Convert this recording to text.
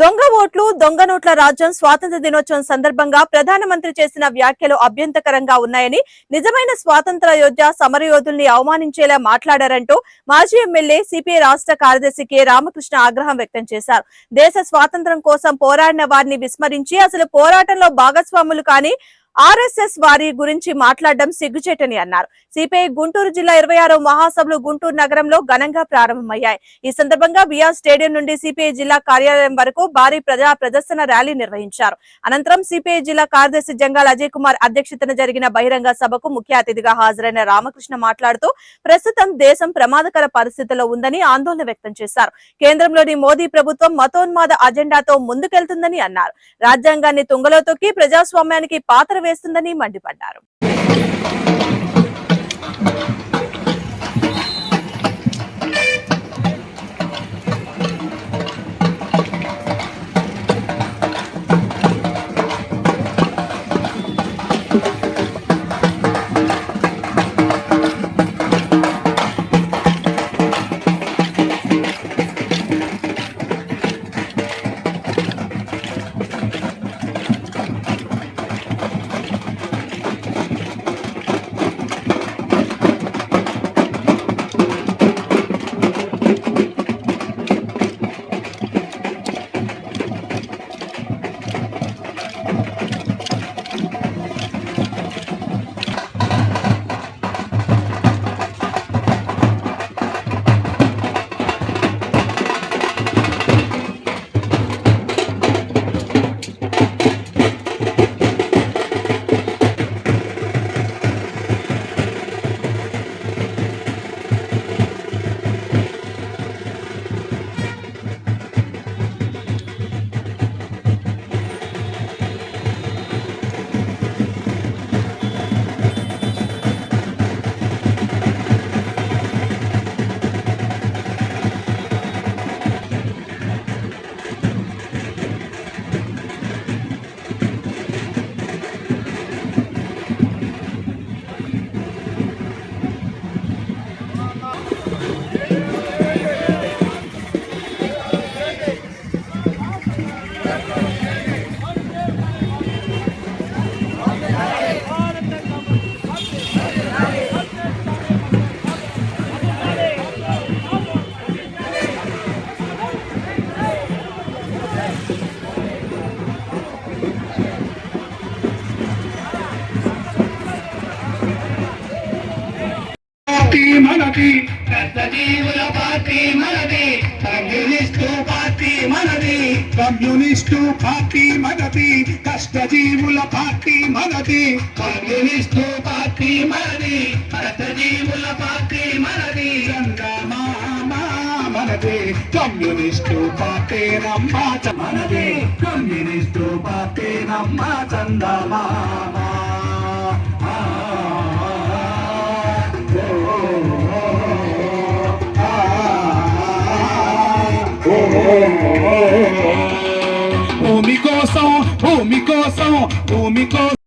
దొంగ ఓట్లు దొంగ నోట్ల రాజ్యం స్వాతంత్ర దినోత్సవం సందర్భంగా ప్రధానమంత్రి చేసిన వ్యాఖ్యలు అభ్యంతరకరంగా ఉన్నాయని, నిజమైన స్వాతంత్ర యోధ సమరయోధుల్ని అవమానించేలా మాట్లాడారంటూ మాజీ ఎమ్మెల్యే సిపిఐ రాష్ట్ర కార్యదర్శి కె రామకృష్ణ ఆగ్రహం వ్యక్తం చేశారు. దేశ స్వాతంత్ర్యం కోసం పోరాడిన వారిని విస్మరించి అసలు పోరాటంలో భాగస్వాములు కాని ఆర్ఎస్ఎస్ వారి గురించి మాట్లాడడం సిగ్గుచేటని అన్నారు. సిపిఐ గుంటూరు జిల్లా 26వ మహాసభలు గుంటూరు నగరంలో ఘనంగా ప్రారంభమయ్యాయి. ఈ సందర్భంగా బిఆర్ స్టేడియం నుండి సిపిఐ జిల్లా కార్యాలయం వరకు భారీ ప్రదర్శన ర్యాలీ నిర్వహించారు. అనంతరం సిపిఐ జిల్లా కార్యదర్శి జంగాల అజయ్ కుమార్ అధ్యక్షతన జరిగిన బహిరంగ సభకు ముఖ్య అతిథిగా హాజరైన రామకృష్ణ మాట్లాడుతూ ప్రస్తుతం దేశం ప్రమాదకర పరిస్థితుల్లో ఉందని ఆందోళన వ్యక్తం చేశారు. కేంద్రంలోని మోదీ ప్రభుత్వం మతోన్మాద అజెండాతో ముందుకెళ్తుందని అన్నారు. రాజ్యాంగాన్ని తుంగలో తొక్కి ప్రజాస్వామ్యానికి పాత్ర వేస్తుందని మండిపడ్డారు. మనది కష్టజీవుల పార్టీ మనది, కమ్యూనిస్టు పార్టీ మనది, కమ్యూనిస్టు పార్టీ మనది, కష్టజీవుల పార్టీ మనది, కమ్యూనిస్టు పార్టీ మనది, కష్టజీవుల పార్టీ మనది, చందమామ మనది, కమ్యూనిస్టు పార్టీ నమ్మ మనది, కమ్యూనిస్టు పార్టీ నమ్మ చందమామ. భూమి కోసం భూమి కోసం భూమి కోసం